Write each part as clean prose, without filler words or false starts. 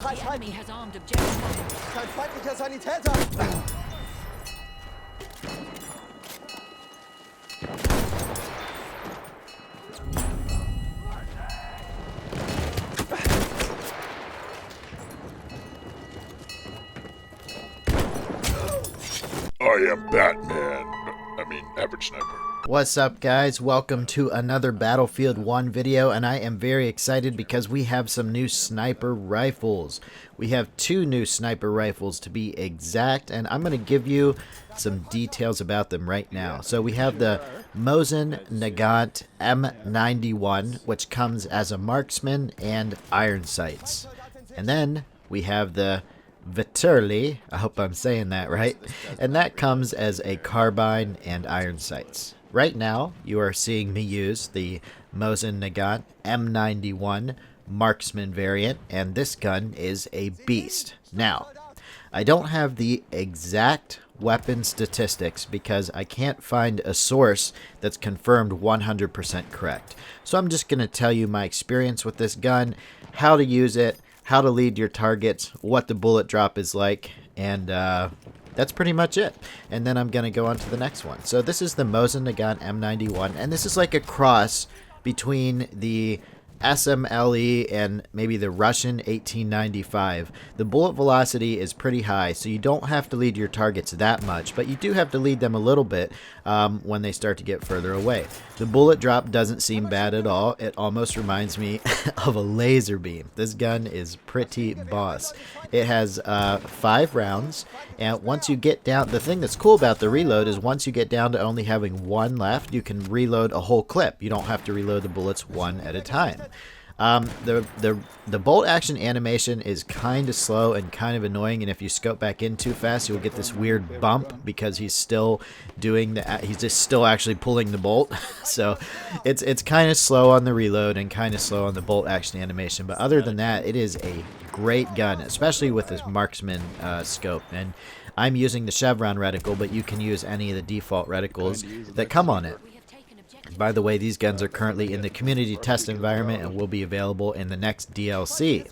The enemy has armed objective. Kein feindlicher Sanitäter! I am Batman. Average sniper. What's up, guys? Welcome to another Battlefield 1 video, and I am very excited because we have some new sniper rifles. We have two new sniper rifles to be exact, and I'm going to give you some details about them right now. So we have the Mosin Nagant M91, which comes as a marksman and iron sights. And then we have the Vetterli, I hope I'm saying that right, and that comes as a carbine and iron sights. Right now, you are seeing me use the Mosin Nagant M91 marksman variant, and this gun is a beast. Now, I don't have the exact weapon statistics because I can't find a source that's confirmed 100% correct. So I'm just going to tell you my experience with this gun, how to use it, how to lead your targets, what the bullet drop is like, and that's pretty much it. And then I'm going to go on to the next one. So this is the Mosin Nagant M91, and this is like a cross between the SMLE and maybe the Russian 1895. The bullet velocity is pretty high, so you don't have to lead your targets that much, but you do have to lead them a little bit when they start to get further away. The bullet drop doesn't seem bad at all. It almost reminds me of a laser beam. This gun is pretty boss. It has 5 rounds, and once you get down, the thing that's cool about the reload is once you get down to only having 1 left, you can reload a whole clip. You don't have to reload the bullets one at a time. The bolt action animation is kind of slow and kind of annoying, and if you scope back in too fast, you'll get this weird bump because he's still doing he's just still actually pulling the bolt. So it's kind of slow on the reload and kind of slow on the bolt action animation, but other than that, it is a great gun, especially with this marksman scope. And I'm using the chevron reticle, but you can use any of the default reticles that come on it. By the way, these guns are currently in the community test environment and will be available in the next DLC.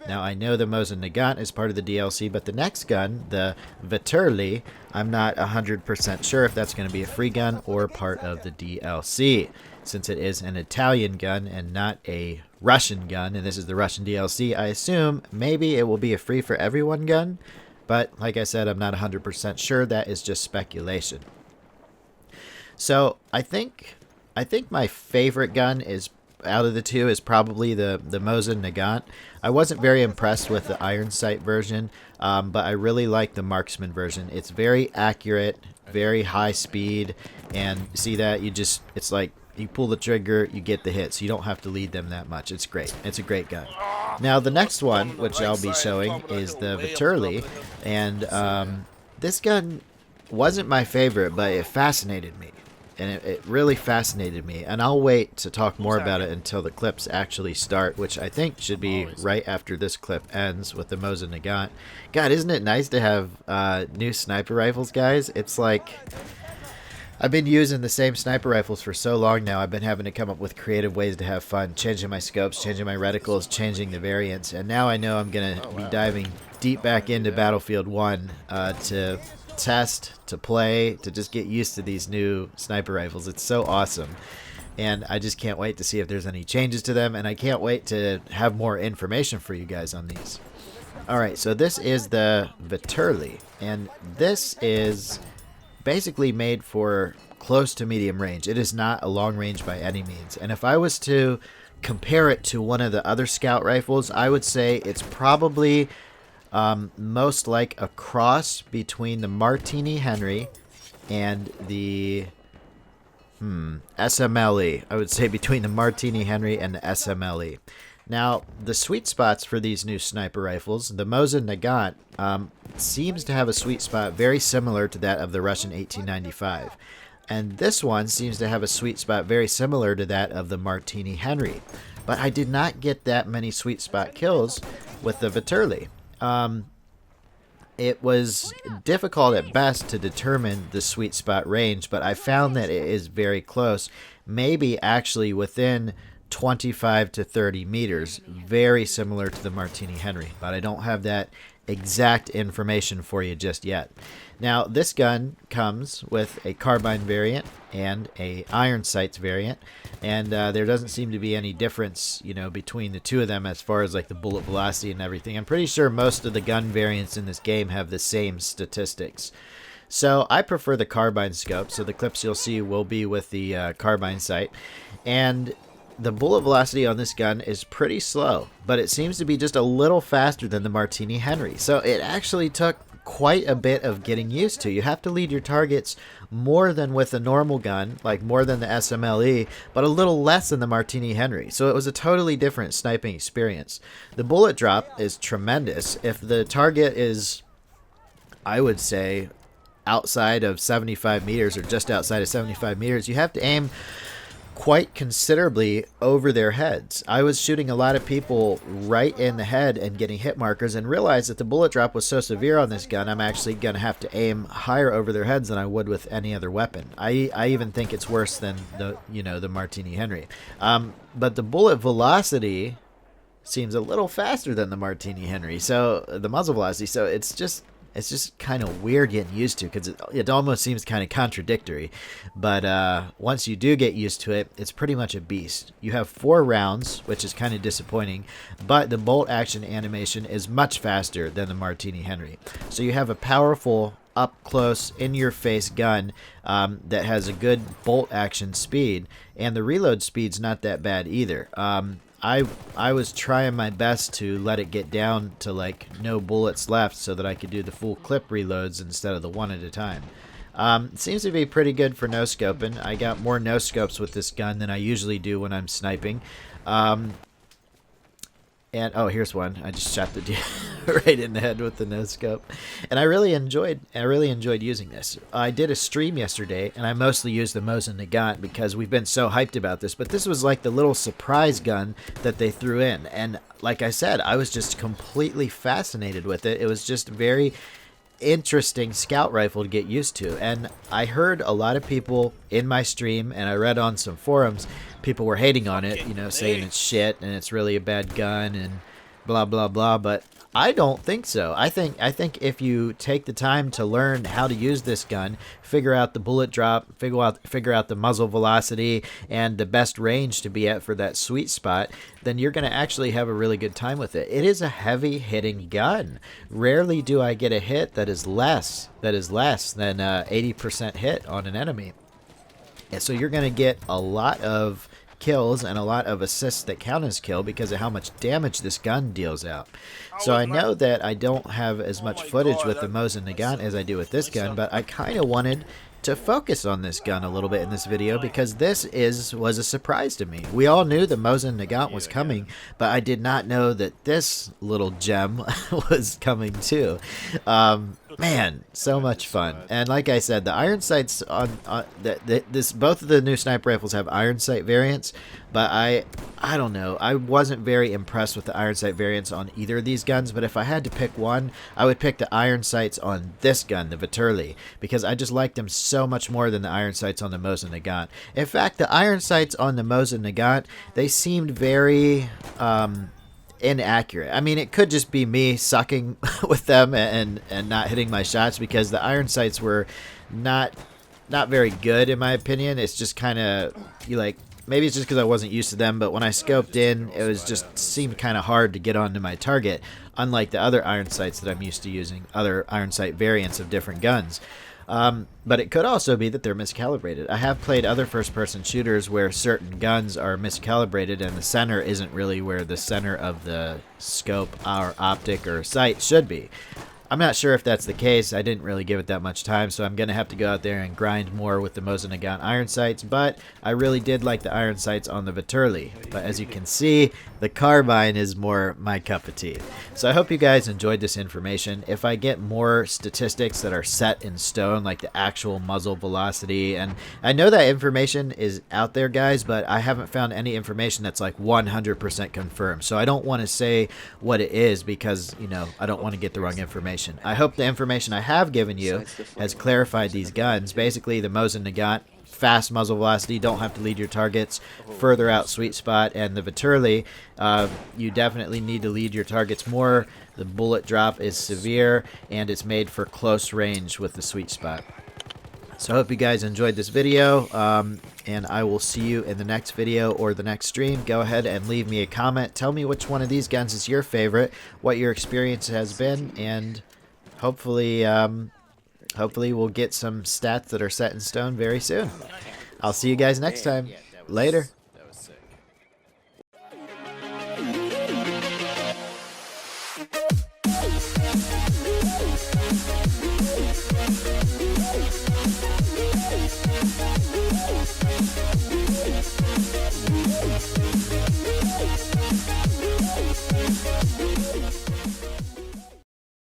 Now, I know the Mosin Nagant is part of the DLC, but the next gun, the Vetterli, I'm not 100% sure if that's going to be a free gun or part of the DLC, since it is an Italian gun and not a Russian gun, and this is the Russian DLC. I assume maybe it will be a free for everyone gun, but like I said, I'm not 100% sure. That is just speculation. So I think my favorite gun is out of the two is probably the Mosin Nagant. I wasn't very impressed with the iron sight version, but I really like the marksman version. It's very accurate, very high speed, and see that it's like you pull the trigger, you get the hit, so you don't have to lead them that much. It's great. It's a great gun. Now the next one, which I'll be showing, is the Vetterli, and this gun wasn't my favorite, but it fascinated me. And it really fascinated me, and I'll wait to talk more about it until the clips actually start, which I think should be right after this clip ends with the Mosin Nagant. God, isn't it nice to have new sniper rifles, guys? It's like I've been using the same sniper rifles for so long now. I've been having to come up with creative ways to have fun, changing my scopes, changing my reticles, changing the variants, and now I know I'm going to be diving deep back into Battlefield 1 to test, to play, to just get used to these new sniper rifles. It's so awesome, and I just can't wait to see if there's any changes to them, and I can't wait to have more information for you guys on these. Alright, so this is the Vetterli, and this is basically made for close to medium range. It is not a long range by any means, and if I was to compare it to one of the other scout rifles, I would say it's probably most like a cross between the Martini Henry and the SMLE. I would say between the Martini Henry and the SMLE. Now, the sweet spots for these new sniper rifles, the Mosin Nagant seems to have a sweet spot very similar to that of the Russian 1895. And this one seems to have a sweet spot very similar to that of the Martini Henry. But I did not get that many sweet spot kills with the Vetterli. It was difficult at best to determine the sweet spot range, but I found that it is very close, maybe actually within 25 to 30 meters, very similar to the Martini Henry, but I don't have that exact information for you just yet. Now, this gun comes with a carbine variant and a iron sights variant, and there doesn't seem to be any difference, you know, between the two of them as far as like the bullet velocity and everything. I'm pretty sure most of the gun variants in this game have the same statistics. So I prefer the carbine scope, so the clips you'll see will be with the carbine sight, and the bullet velocity on this gun is pretty slow, but it seems to be just a little faster than the Martini Henry. So it actually took quite a bit of getting used to. You have to lead your targets more than with a normal gun, like more than the SMLE, but a little less than the Martini Henry. So it was a totally different sniping experience. The bullet drop is tremendous. If the target is, I would say, outside of 75 meters or just outside of 75 meters, you have to aim quite considerably over their heads. I was shooting a lot of people right in the head and getting hit markers, and realized that the bullet drop was so severe on this gun, I'm actually going to have to aim higher over their heads than I would with any other weapon. I even think it's worse than the Martini Henry. But the bullet velocity seems a little faster than the Martini Henry, so the muzzle velocity. So it's just kind of weird getting used to, because it almost seems kind of contradictory. But once you do get used to it, it's pretty much a beast. You have 4 rounds, which is kind of disappointing, but the bolt action animation is much faster than the Martini Henry. So you have a powerful, up close, in your face gun that has a good bolt action speed, and the reload speed's not that bad either. I was trying my best to let it get down to like no bullets left so that I could do the full clip reloads instead of the one at a time. It seems to be pretty good for no-scoping. I got more no-scopes with this gun than I usually do when I'm sniping. And oh, here's one. I just shot the dude right in the head with the no-scope. And I really enjoyed using this. I did a stream yesterday, and I mostly used the Mosin Nagant because we've been so hyped about this. But this was like the little surprise gun that they threw in. And like I said, I was just completely fascinated with it. It was just very interesting scout rifle to get used to. And I heard a lot of people in my stream, and I read on some forums, people were hating on it, you know, saying it's shit and it's really a bad gun and blah blah blah. But I don't think so. I think if you take the time to learn how to use this gun, figure out the bullet drop, figure out the muzzle velocity and the best range to be at for that sweet spot, then you're going to actually have a really good time with it. It is a heavy hitting gun. Rarely do I get a hit that is less than 80% hit on an enemy. And so you're going to get a lot of kills and a lot of assists that count as kill because of how much damage this gun deals out. So I know that I don't have as much footage with the Mosin Nagant as I do with this gun, but I kind of wanted to focus on this gun a little bit in this video because this was a surprise to me. We all knew the Mosin Nagant was coming, but I did not know that this little gem was coming too. Man, so much fun. And like I said, the iron sights on both of the new sniper rifles have iron sight variants, but I don't know. I wasn't very impressed with the iron sight variants on either of these guns, but if I had to pick one, I would pick the iron sights on this gun, the Vetterli, because I just liked them so much more than the iron sights on the Mosin Nagant. In fact, the iron sights on the Mosin Nagant, they seemed very inaccurate. I mean, it could just be me sucking with them and not hitting my shots, because the iron sights were not very good in my opinion. It's just kind of, maybe it's just because I wasn't used to them, but when I scoped in, it was just seemed kind of hard to get onto my target, unlike the other iron sights that I'm used to using, other iron sight variants of different guns. But it could also be that they're miscalibrated. I have played other first-person shooters where certain guns are miscalibrated and the center isn't really where the center of the scope or optic or sight should be. I'm not sure if that's the case. I didn't really give it that much time, so I'm going to have to go out there and grind more with the Mosin Nagant iron sights, but I really did like the iron sights on the Vetterli. But as you can see, the carbine is more my cup of tea. So I hope you guys enjoyed this information. If I get more statistics that are set in stone, like the actual muzzle velocity, and I know that information is out there, guys, but I haven't found any information that's like 100% confirmed. So I don't want to say what it is because, I don't want to get the wrong information. I hope the information I have given you has clarified these guns. Basically, the Mosin Nagant fast muzzle velocity, don't have to lead your targets, further out sweet spot. And the Vetterli, you definitely need to lead your targets more. The bullet drop is severe, and it's made for close range with the sweet spot. So I hope you guys enjoyed this video, and I will see you in the next video or the next stream. Go ahead and leave me a comment. Tell me which one of these guns is your favorite, what your experience has been, and hopefully we'll get some stats that are set in stone very soon. I'll see you guys next time. Later.